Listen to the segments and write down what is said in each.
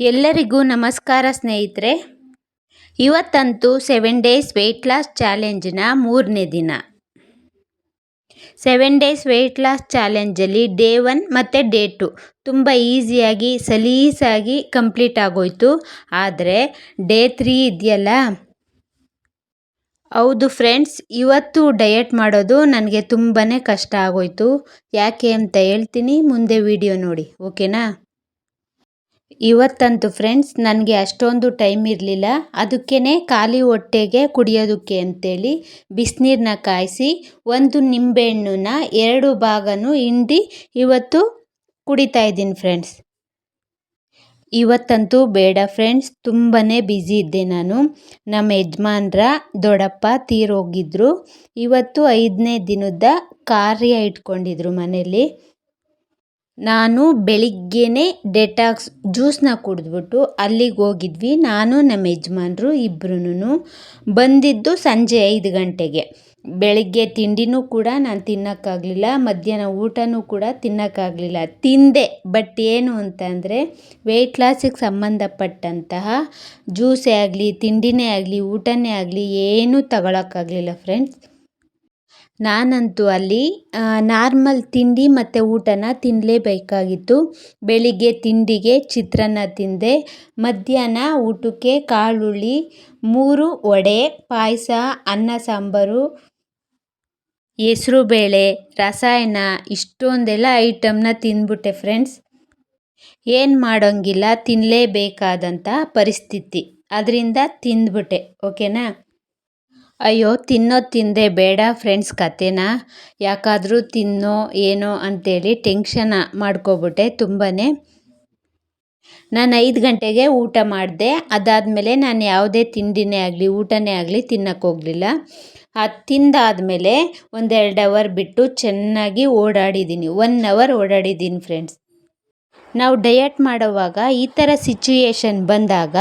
ಎಲ್ಲರಿಗೂ ನಮಸ್ಕಾರ ಸ್ನೇಹಿತರೆ. ಇವತ್ತಂತೂ 7 ಡೇಸ್ ವೆಯ್ಟ್ ಲಾಸ್ ಚಾಲೆಂಜ್ನ 3ನೇ ದಿನ. 7 ಡೇಸ್ ವೆಯ್ಟ್ ಲಾಸ್ ಚಾಲೆಂಜಲ್ಲಿ ಡೇ 1 ಮತ್ತು ಡೇ 2 ತುಂಬ ಈಸಿಯಾಗಿ ಸಲೀಸಾಗಿ ಕಂಪ್ಲೀಟ್ ಆಗೋಯ್ತು. ಆದರೆ ಡೇ 3 ಇದೆಯಲ್ಲ, ಹೌದು ಫ್ರೆಂಡ್ಸ್, ಇವತ್ತು ಡಯಟ್ ಮಾಡೋದು ನನಗೆ ತುಂಬಾ ಕಷ್ಟ ಆಗೋಯ್ತು. ಯಾಕೆ ಅಂತ ಹೇಳ್ತೀನಿ, ಮುಂದೆ ವಿಡಿಯೋ ನೋಡಿ, ಓಕೆನಾ. ಇವತ್ತಂತೂ ಫ್ರೆಂಡ್ಸ್ ನನಗೆ ಅಷ್ಟೊಂದು ಟೈಮ್ ಇರಲಿಲ್ಲ. ಅದಕ್ಕೇ ಖಾಲಿ ಹೊಟ್ಟೆಗೆ ಕುಡಿಯೋದಕ್ಕೆ ಅಂತೇಳಿ ಬಿಸಿನೀರನ್ನ ಕಾಯಿಸಿ ಒಂದು ನಿಂಬೆಹಣ್ಣನ್ನ 2 ಭಾಗನೂ ಹಿಂಡಿ ಇವತ್ತು ಕುಡಿತಾ ಇದ್ದೀನಿ ಫ್ರೆಂಡ್ಸ್. ಇವತ್ತಂತೂ ಬೇಡ ಫ್ರೆಂಡ್ಸ್, ತುಂಬಾ ಬ್ಯುಸಿ ಇದ್ದೆ ನಾನು. ನಮ್ಮ ಯಜಮಾನ್ರ ದೊಡ್ಡಪ್ಪ ತೀರೋಗಿದ್ರು. ಇವತ್ತು 5ನೇ ದಿನದ ಕಾರ್ಯ ಇಟ್ಕೊಂಡಿದ್ರು ಮನೇಲಿ. ನಾನು ಬೆಳಿಗ್ಗೆನೇ ಡೆಟಾಕ್ಸ್ ಜ್ಯೂಸನ್ನ ಕುಡಿದ್ಬಿಟ್ಟು ಅಲ್ಲಿಗೆ ಹೋಗಿದ್ವಿ. ನಾನು ನಮ್ಮ ಯಜಮಾನ್ರು ಇಬ್ಬರೂ ಬಂದಿದ್ದು ಸಂಜೆ 5 ಗಂಟೆಗೆ. ಬೆಳಿಗ್ಗೆ ತಿಂಡಿನೂ ಕೂಡ ನಾನು ತಿನ್ನೋಕ್ಕಾಗಲಿಲ್ಲ, ಮಧ್ಯಾಹ್ನ ಊಟನೂ ಕೂಡ ತಿನ್ನೋಕ್ಕಾಗಲಿಲ್ಲ. ತಿಂದೆ, ಬಟ್ ಏನು ಅಂತಂದರೆ ವೆಯ್ಟ್ ಲಾಸಿಗೆ ಸಂಬಂಧಪಟ್ಟಂತಹ ಜ್ಯೂಸೇ ಆಗಲಿ, ತಿಂಡಿನೇ ಆಗಲಿ, ಊಟನೇ ಆಗಲಿ ಏನೂ ತಗೊಳಕ್ಕಾಗಲಿಲ್ಲ ಫ್ರೆಂಡ್ಸ್. ನಾನಂತೂ ಅಲ್ಲಿ ನಾರ್ಮಲ್ ತಿಂಡಿ ಮತ್ತು ಊಟನ ತಿನ್ನಲೇಬೇಕಾಗಿತ್ತು. ಬೆಳಿಗ್ಗೆ ತಿಂಡಿಗೆ ಚಿತ್ರಾನ್ನ ತಿಂದೆ, ಮಧ್ಯಾಹ್ನ ಊಟಕ್ಕೆ ಕಾಳುಳ್ಳಿ, 3 ವಡೆ, ಪಾಯಸ, ಅನ್ನ ಸಾಂಬಾರು, ಹೆಸರುಬೇಳೆ, ರಸಾಯನ, ಇಷ್ಟೊಂದೆಲ್ಲ ಐಟಮ್ನ ತಿಂದ್ಬಿಟ್ಟೆ ಫ್ರೆಂಡ್ಸ್. ಏನು ಮಾಡೋಂಗಿಲ್ಲ, ತಿನ್ನಲೇಬೇಕಾದಂಥ ಪರಿಸ್ಥಿತಿ, ಅದರಿಂದ ತಿಂದ್ಬಿಟ್ಟೆ, ಓಕೆನಾ. ಅಯ್ಯೋ, ತಿನ್ನೋದು ತಿಂದೆ, ಬೇಡ ಫ್ರೆಂಡ್ಸ್ ಕತೆನ. ಯಾಕಾದರೂ ತಿನ್ನೋ ಏನೋ ಅಂತೇಳಿ ಟೆನ್ಷನ್ ಮಾಡ್ಕೊಬಿಟ್ಟೆ ತುಂಬಾ. ನಾನು 5 ಗಂಟೆಗೆ ಊಟ ಮಾಡಿದೆ. ಅದಾದಮೇಲೆ ನಾನು ಯಾವುದೇ ತಿಂಡಿನೇ ಆಗಲಿ ಊಟನೇ ಆಗಲಿ ತಿನ್ನೋಕ್ಕೆ ಹೋಗಲಿಲ್ಲ. ಅದು ತಿಂದಾದಮೇಲೆ 1-2 ಅವರ್ ಬಿಟ್ಟು ಚೆನ್ನಾಗಿ ಓಡಾಡಿದ್ದೀನಿ. 1 ಅವರ್ ಓಡಾಡಿದ್ದೀನಿ ಫ್ರೆಂಡ್ಸ್. ನಾವು ಡಯಟ್ ಮಾಡೋವಾಗ ಈ ಥರ ಸಿಚುಯೇಷನ್ ಬಂದಾಗ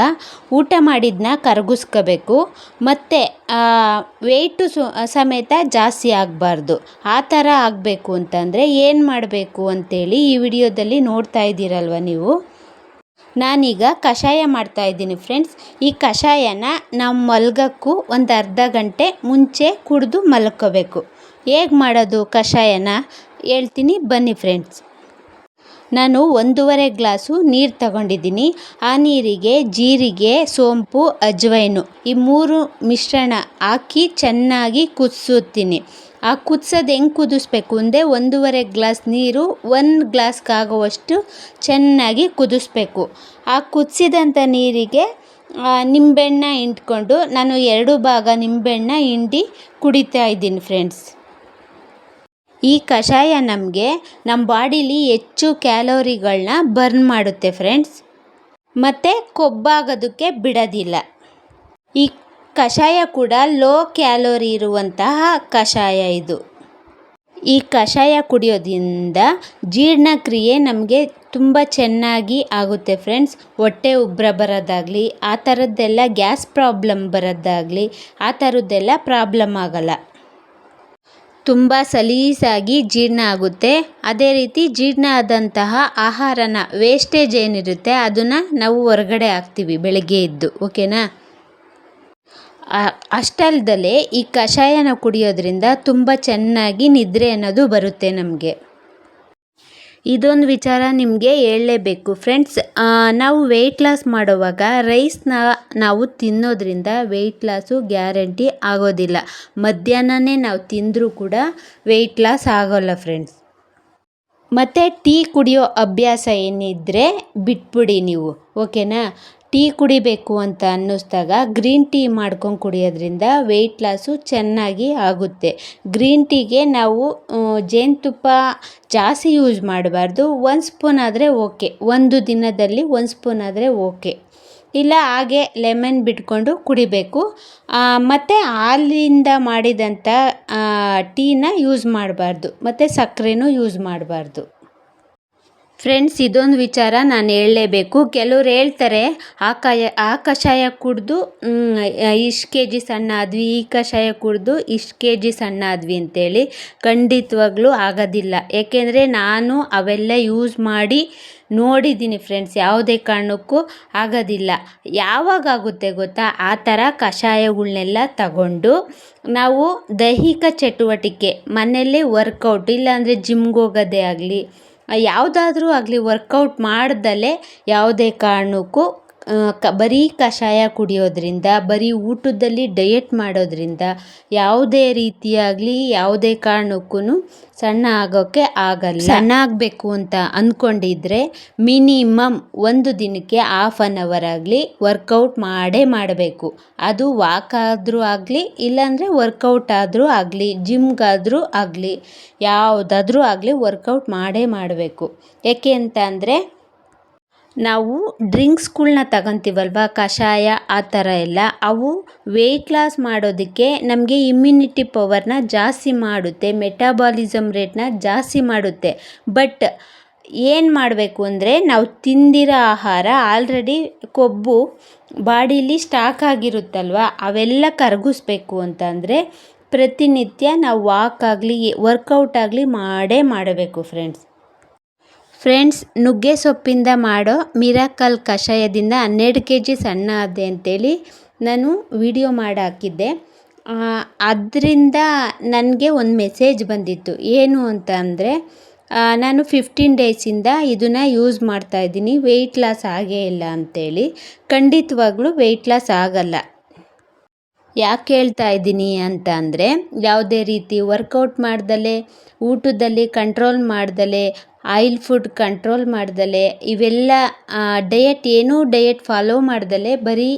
ಊಟ ಮಾಡಿದ್ದನ್ನ ಕರಗಿಸ್ಕೋಬೇಕು, ಮತ್ತು ವೆಯ್ಟು ಸಮೇತ ಜಾಸ್ತಿ ಆಗಬಾರ್ದು. ಆ ಥರ ಆಗಬೇಕು ಅಂತಂದರೆ ಏನು ಮಾಡಬೇಕು ಅಂತೇಳಿ ಈ ವಿಡಿಯೋದಲ್ಲಿ ನೋಡ್ತಾ ಇದ್ದೀರಲ್ವ ನೀವು. ನಾನೀಗ ಕಷಾಯ ಮಾಡ್ತಾಯಿದ್ದೀನಿ ಫ್ರೆಂಡ್ಸ್. ಈ ಕಷಾಯನ ನಾವು ಮಲಗೋಕ್ಕೂ ಒಂದು ಅರ್ಧ ಗಂಟೆ ಮುಂಚೆ ಕುಡಿದು ಮಲ್ಕೋಬೇಕು. ಹೇಗೆ ಮಾಡೋದು ಕಷಾಯನ ಹೇಳ್ತೀನಿ ಬನ್ನಿ ಫ್ರೆಂಡ್ಸ್. ನಾನು 1.5 ಗ್ಲಾಸು ನೀರು ತಗೊಂಡಿದ್ದೀನಿ. ಆ ನೀರಿಗೆ ಜೀರಿಗೆ, ಸೋಂಪು, ಅಜ್ವೈನು ಈ 3 ಮಿಶ್ರಣ ಹಾಕಿ ಚೆನ್ನಾಗಿ ಕುದಿಸುತ್ತೀನಿ. ಆ ಕುದಿಸೋದು ಹೆಂಗೆ ಕುದಿಸ್ಬೇಕು ಅಂದರೆ 1.5 ಗ್ಲಾಸ್ ನೀರು 1 ಗ್ಲಾಸ್ಗಾಗುವಷ್ಟು ಚೆನ್ನಾಗಿ ಕುದಿಸ್ಬೇಕು. ಆ ಕುದಿಸಿದಂಥ ನೀರಿಗೆ ನಿಂಬೆಹಣ್ಣ ಹಿಂಡ್ಕೊಂಡು ನಾನು 2 ಭಾಗ ನಿಂಬೆಹಣ್ಣ ಹಿಂಡಿ ಕುಡಿತಾ ಇದ್ದೀನಿ ಫ್ರೆಂಡ್ಸ್. ಈ ಕಷಾಯ ನಮಗೆ ನಮ್ಮ ಬಾಡೀಲಿ ಹೆಚ್ಚು ಕ್ಯಾಲೋರಿಗಳನ್ನ ಬರ್ನ್ ಮಾಡುತ್ತೆ ಫ್ರೆಂಡ್ಸ್, ಮತ್ತು ಕೊಬ್ಬಾಗೋದಕ್ಕೆ ಬಿಡೋದಿಲ್ಲ. ಈ ಕಷಾಯ ಕೂಡ ಲೋ ಕ್ಯಾಲೋರಿ ಇರುವಂತಹ ಕಷಾಯ ಇದು. ಈ ಕಷಾಯ ಕುಡಿಯೋದ್ರಿಂದ ಜೀರ್ಣಕ್ರಿಯೆ ನಮಗೆ ತುಂಬ ಚೆನ್ನಾಗಿ ಆಗುತ್ತೆ ಫ್ರೆಂಡ್ಸ್. ಹೊಟ್ಟೆ ಉಬ್ಬರ ಬರೋದಾಗಲಿ, ಆ ಥರದ್ದೆಲ್ಲ ಗ್ಯಾಸ್ ಪ್ರಾಬ್ಲಮ್ ಬರೋದಾಗಲಿ, ಆ ಥರದ್ದೆಲ್ಲ ಪ್ರಾಬ್ಲಮ್ ಆಗೋಲ್ಲ. ತುಂಬ ಸಲೀಸಾಗಿ ಜೀರ್ಣ ಆಗುತ್ತೆ. ಅದೇ ರೀತಿ ಜೀರ್ಣ ಆದಂತಹ ಆಹಾರನ ವೇಸ್ಟೇಜ್ ಏನಿರುತ್ತೆ ಅದನ್ನು ನಾವು ಹೊರಗಡೆ ಹಾಕ್ತೀವಿ ಬೆಳಗ್ಗೆ ಎದ್ದು, ಓಕೆನಾ. ಅಷ್ಟಲ್ದಲೇ ಈ ಕಷಾಯನ ಕುಡಿಯೋದ್ರಿಂದ ತುಂಬ ಚೆನ್ನಾಗಿ ನಿದ್ರೆ ಅನ್ನೋದು ಬರುತ್ತೆ ನಮಗೆ. ಇದೊಂದು ವಿಚಾರ ನಿಮಗೆ ಹೇಳಲೇಬೇಕು ಫ್ರೆಂಡ್ಸ್. ನಾವು ವೆಯ್ಟ್ ಲಾಸ್ ಮಾಡುವಾಗ ರೈಸ್ನ ನಾವು ತಿನ್ನೋದ್ರಿಂದ ವೆಯ್ಟ್ ಲಾಸು ಗ್ಯಾರಂಟಿ ಆಗೋದಿಲ್ಲ. ಮಧ್ಯಾಹ್ನನೇ ನಾವು ತಿಂದರೂ ಕೂಡ ವೆಯ್ಟ್ ಲಾಸ್ ಆಗೋಲ್ಲ ಫ್ರೆಂಡ್ಸ್. ಮತ್ತು ಟೀ ಕುಡಿಯೋ ಅಭ್ಯಾಸ ಏನಿದ್ದರೆ ಬಿಟ್ಬಿಡಿ ನೀವು, ಓಕೆನಾ. ಟೀ ಕುಡಿಬೇಕು ಅಂತ ಅನ್ನಿಸ್ದಾಗ ಗ್ರೀನ್ ಟೀ ಮಾಡ್ಕೊಂಡು ಕುಡಿಯೋದ್ರಿಂದ ವೆಯ್ಟ್ ಲಾಸು ಚೆನ್ನಾಗಿ ಆಗುತ್ತೆ. ಗ್ರೀನ್ ಟೀಗೆ ನಾವು ಜೇನುತುಪ್ಪ ಜಾಸ್ತಿ ಯೂಸ್ ಮಾಡಬಾರ್ದು. 1 ಸ್ಪೂನ್ ಆದರೆ ಓಕೆ, ಒಂದು ದಿನದಲ್ಲಿ 1 ಸ್ಪೂನ್ ಆದರೆ ಓಕೆ. ಇಲ್ಲ ಹಾಗೆ ಲೆಮನ್ ಬಿಟ್ಕೊಂಡು ಕುಡಿಬೇಕು. ಮತ್ತು ಹಾಲಿಂದ ಮಾಡಿದಂಥ ಟೀನ ಯೂಸ್ ಮಾಡಬಾರ್ದು, ಮತ್ತು ಸಕ್ಕರೆನೂ ಯೂಸ್ ಮಾಡಬಾರ್ದು ಫ್ರೆಂಡ್ಸ್. ಇದೊಂದು ವಿಚಾರ ನಾನು ಹೇಳಲೇಬೇಕು. ಕೆಲವ್ರು ಹೇಳ್ತಾರೆ ಆ ಕಷಾಯ ಕುಡಿದು ಇಷ್ಟು kg ಸಣ್ಣ ಆದ್ವಿ, ಈ ಕಷಾಯ ಕುಡಿದು ಇಷ್ಟು kg ಸಣ್ಣ ಆದ್ವಿ ಅಂತೇಳಿ. ಖಂಡಿತವಾಗ್ಲೂ ಆಗೋದಿಲ್ಲ. ಏಕೆಂದರೆ ನಾನು ಅವೆಲ್ಲ ಯೂಸ್ ಮಾಡಿ ನೋಡಿದ್ದೀನಿ ಫ್ರೆಂಡ್ಸ್, ಯಾವುದೇ ಕಾರಣಕ್ಕೂ ಆಗೋದಿಲ್ಲ. ಯಾವಾಗ ಆಗುತ್ತೆ ಗೊತ್ತಾ, ಆ ಥರ ಕಷಾಯಗಳ್ನೆಲ್ಲ ತಗೊಂಡು ನಾವು ದೈಹಿಕ ಚಟುವಟಿಕೆ ಮನೆಯಲ್ಲೇ ವರ್ಕೌಟ್, ಇಲ್ಲಾಂದರೆ ಜಿಮ್ಗೆ ಹೋಗೋದೇ ಆಗಲಿ, ಯಾವುದಾದ್ರೂ ಆಗಲಿ ವರ್ಕೌಟ್ ಮಾಡ್ದಲೇ ಯಾವುದೇ ಕಾರಣಕ್ಕೂ ಬರೀ ಕಷಾಯ ಕುಡಿಯೋದ್ರಿಂದ, ಬರೀ ಊಟದಲ್ಲಿ ಡಯಟ್ ಮಾಡೋದ್ರಿಂದ ಯಾವುದೇ ರೀತಿಯಾಗಲಿ ಯಾವುದೇ ಕಾರಣಕ್ಕೂ ಸಣ್ಣ ಆಗೋಕ್ಕೆ ಆಗಲ್ಲ. ಸಣ್ಣ ಆಗಬೇಕು ಅಂತ ಅಂದ್ಕೊಂಡಿದ್ರೆ ಮಿನಿಮಮ್ ಒಂದು ದಿನಕ್ಕೆ 1/2 ಆಗಲಿ ವರ್ಕೌಟ್ ಮಾಡಬೇಕು. ಅದು ವಾಕ್ ಆದರೂ ಆಗಲಿ, ಇಲ್ಲಾಂದರೆ ವರ್ಕೌಟ್ ಆದರೂ ಆಗಲಿ, ಜಿಮ್ಗಾದರೂ ಆಗಲಿ, ಯಾವುದಾದ್ರೂ ಆಗಲಿ ವರ್ಕೌಟ್ ಮಾಡಬೇಕು. ಏಕೆ ಅಂತ ಅಂದರೆ ನಾವು ಡ್ರಿಂಕ್ಸ್ಗಳ್ನ ತಗೊತೀವಲ್ವ, ಕಷಾಯ ಆ ಥರ ಎಲ್ಲ, ಅವು ವೆಯ್ಟ್ ಲಾಸ್ ಮಾಡೋದಕ್ಕೆ ನಮಗೆ ಇಮ್ಯುನಿಟಿ ಪವರ್ನ ಜಾಸ್ತಿ ಮಾಡುತ್ತೆ, ಮೆಟಾಬಾಲಿಸಮ್ ರೇಟ್ನ ಜಾಸ್ತಿ ಮಾಡುತ್ತೆ. ಬಟ್ ಏನು ಮಾಡಬೇಕು ಅಂದರೆ, ನಾವು ತಿಂದಿರೋ ಆಹಾರ ಆಲ್ರೆಡಿ ಕೊಬ್ಬು ಬಾಡೀಲಿ ಸ್ಟಾಕ್ ಆಗಿರುತ್ತಲ್ವ, ಅವೆಲ್ಲ ಕರಗಿಸ್ಬೇಕು ಅಂತಂದರೆ ಪ್ರತಿನಿತ್ಯ ನಾವು ವಾಕ್ ಆಗಲಿ ವರ್ಕೌಟ್ ಆಗಲಿ ಮಾಡಬೇಕು ಫ್ರೆಂಡ್ಸ್. ನುಗ್ಗೆ ಸೊಪ್ಪಿಂದ ಮಾಡೋ ಮಿರಾಕಲ್ ಕಷಾಯದಿಂದ 12 kg ಸಣ್ಣ ಆದೆ ಅಂತೇಳಿ ನಾನು ವಿಡಿಯೋ ಮಾಡಿ ಹಾಕಿದ್ದೆ. ಅದರಿಂದ ನನಗೆ ಒಂದು ಮೆಸೇಜ್ ಬಂದಿತ್ತು. ಏನು ಅಂತ ಅಂದರೆ, ನಾನು 15 ಡೇಸಿಂದ ಇದನ್ನು ಯೂಸ್ ಮಾಡ್ತಾಯಿದ್ದೀನಿ, ವೆಯ್ಟ್ ಲಾಸ್ ಆಗೇ ಇಲ್ಲ ಅಂತೇಳಿ. ಖಂಡಿತವಾಗ್ಲೂ ವೆಯ್ಟ್ ಲಾಸ್ ಆಗಲ್ಲ. ಯಾಕೆ ಹೇಳ್ತಾ ಇದ್ದೀನಿ ಅಂತ ಅಂದರೆ, ಯಾವುದೇ ರೀತಿ ವರ್ಕೌಟ್ ಮಾಡ್ದಲೇ, ಊಟದಲ್ಲಿ ಕಂಟ್ರೋಲ್ ಮಾಡ್ದಲೇ, ಆಯಿಲ್ ಫುಡ್ ಕಂಟ್ರೋಲ್ ಮಾಡ್ದಲೇ, ಇವೆಲ್ಲ ಡಯಟ್ ಫಾಲೋ ಮಾಡ್ದಲೇ ಬರೀ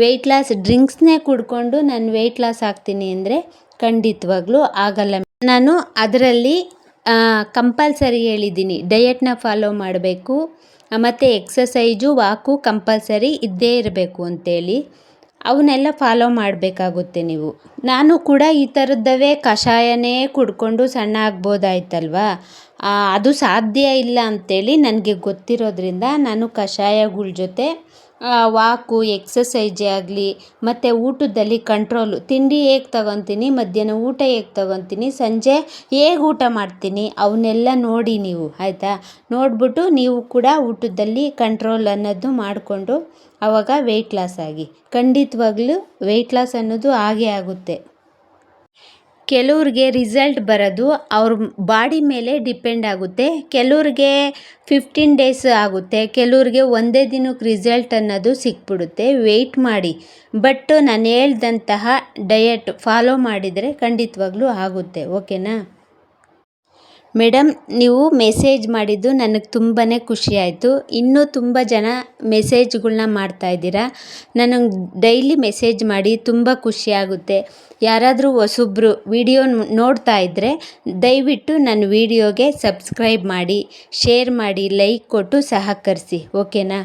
ವೆಯ್ಟ್ ಲಾಸ್ ಡ್ರಿಂಕ್ಸ್ನೇ ಕುಡ್ಕೊಂಡು ನಾನು ವೆಯ್ಟ್ ಲಾಸ್ ಆಗ್ತೀನಿ ಅಂದರೆ ಖಂಡಿತವಾಗ್ಲೂ ಆಗಲ್ಲ. ನಾನು ಅದರಲ್ಲಿ ಕಂಪಲ್ಸರಿ ಹೇಳಿದ್ದೀನಿ, ಡಯಟ್ನ ಫಾಲೋ ಮಾಡಬೇಕು, ಮತ್ತು ಎಕ್ಸಸೈಜು ವಾಕು ಕಂಪಲ್ಸರಿ ಇದ್ದೇ ಇರಬೇಕು ಅಂತೇಳಿ. ಅವನ್ನೆಲ್ಲ ಫಾಲೋ ಮಾಡಬೇಕಾಗುತ್ತೆ ನೀವು. ನಾನು ಕೂಡ ಈ ಥರದ್ದವೇ ಕಷಾಯನೇ ಕುಡ್ಕೊಂಡು ಸಣ್ಣ ಆಗ್ಬೋದಾಯ್ತಲ್ವ, ಅದು ಸಾಧ್ಯ ಇಲ್ಲ ಅಂತೇಳಿ ನನಗೆ ಗೊತ್ತಿರೋದ್ರಿಂದ ನಾನು ಕಷಾಯಗಳ ಜೊತೆ ವಾಕು, ಎಕ್ಸಸೈಜೇ ಆಗಲಿ, ಮತ್ತು ಊಟದಲ್ಲಿ ಕಂಟ್ರೋಲು, ತಿಂಡಿ ಹೇಗೆ ತಗೊತೀನಿ, ಮಧ್ಯಾಹ್ನ ಊಟ ಹೇಗೆ ತಗೊತೀನಿ, ಸಂಜೆ ಹೇಗೆ ಊಟ ಮಾಡ್ತೀನಿ, ಅವನ್ನೆಲ್ಲ ನೋಡಿ ನೀವು, ಆಯಿತಾ? ನೋಡಿಬಿಟ್ಟು ನೀವು ಕೂಡ ಊಟದಲ್ಲಿ ಕಂಟ್ರೋಲ್ ಅನ್ನೋದು ಮಾಡಿಕೊಂಡು ಆವಾಗ ವೆಯ್ಟ್ ಲಾಸ್ ಆಗಿ. ಖಂಡಿತವಾಗ್ಲೂ ವೆಯ್ಟ್ ಲಾಸ್ ಅನ್ನೋದು ಆಗೇ ಆಗುತ್ತೆ. ಕೆಲವ್ರಿಗೆ ರಿಸಲ್ಟ್ ಬರೋದು ಅವ್ರ ಬಾಡಿ ಮೇಲೆ ಡಿಪೆಂಡ್ ಆಗುತ್ತೆ. ಕೆಲವ್ರಿಗೆ 15 ಡೇಸ್ ಆಗುತ್ತೆ, ಕೆಲವ್ರಿಗೆ ಒಂದೇ ದಿನಕ್ಕೆ ರಿಸಲ್ಟ್ ಅನ್ನೋದು ಸಿಕ್ಬಿಡುತ್ತೆ. ವೆಯ್ಟ್ ಮಾಡಿ, ಬಟ್ ನಾನು ಹೇಳ್ದಂತಹ ಡಯಟ್ ಫಾಲೋ ಮಾಡಿದರೆ ಖಂಡಿತವಾಗ್ಲೂ ಆಗುತ್ತೆ. ಓಕೆನಾ ಮೇಡಮ್? ನೀವು ಮೆಸೇಜ್ ಮಾಡಿದ್ದು ನನಗೆ ತುಂಬಾ ಖುಷಿ ಆಯಿತು. ಇನ್ನೂ ತುಂಬ ಜನ ಮೆಸೇಜ್ಗಳ್ನ ಮಾಡ್ತಾಯಿದ್ದೀರಾ. ನನಗೆ ಡೈಲಿ ಮೆಸೇಜ್ ಮಾಡಿ, ತುಂಬ ಖುಷಿಯಾಗುತ್ತೆ. ಯಾರಾದರೂ ಹೊಸಬ್ರು ವಿಡಿಯೋ ನೋಡ್ತಾ ಇದ್ದರೆ ದಯವಿಟ್ಟು ನನ್ನ ವಿಡಿಯೋಗೆ ಸಬ್ಸ್ಕ್ರೈಬ್ ಮಾಡಿ, ಶೇರ್ ಮಾಡಿ, ಲೈಕ್ ಕೊಟ್ಟು ಸಹಕರಿಸಿ. ಓಕೆನಾ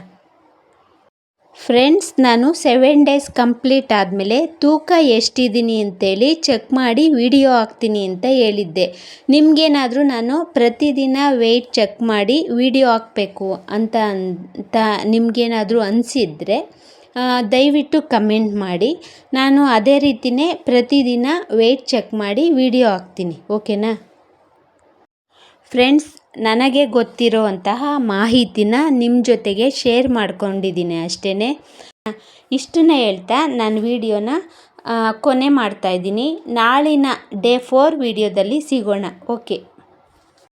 ಫ್ರೆಂಡ್ಸ್? ನಾನು 7 ಡೇಸ್ ಕಂಪ್ಲೀಟ್ ಆದಮೇಲೆ ತೂಕ ಎಷ್ಟಿದ್ದೀನಿ ಅಂತೇಳಿ ಚೆಕ್ ಮಾಡಿ ವಿಡಿಯೋ ಹಾಕ್ತೀನಿ ಅಂತ ಹೇಳಿದ್ದೆ. ನಿಮಗೇನಾದರೂ ನಾನು ಪ್ರತಿದಿನ ವೆಯ್ಟ್ ಚೆಕ್ ಮಾಡಿ ವಿಡಿಯೋ ಹಾಕಬೇಕು ಅಂತ ನಿಮಗೇನಾದರೂ ಅನಿಸಿದರೆ ದಯವಿಟ್ಟು ಕಮೆಂಟ್ ಮಾಡಿ. ನಾನು ಅದೇ ರೀತಿಯೇ ಪ್ರತಿದಿನ ವೆಯ್ಟ್ ಚೆಕ್ ಮಾಡಿ ವಿಡಿಯೋ ಹಾಕ್ತೀನಿ. ಓಕೆನಾ ಫ್ರೆಂಡ್ಸ್? ನನಗೆ ಗೊತ್ತಿರೋ ಅಂತಹ ಮಾಹಿತಿನ ನಿಮ್ಮ ಜೊತೆಗೆ ಶೇರ್ ಮಾಡ್ಕೊಂಡಿದ್ದೀನಿ ಅಷ್ಟೇ. ಇಷ್ಟನ್ನ ಹೇಳ್ತಾ ನಾನು ವಿಡಿಯೋನ ಕೊನೆ ಮಾಡ್ತಾಯಿದ್ದೀನಿ. ನಾಳಿನ ಡೇ 4 ವಿಡಿಯೋದಲ್ಲಿ ಸಿಗೋಣ. ಓಕೆ.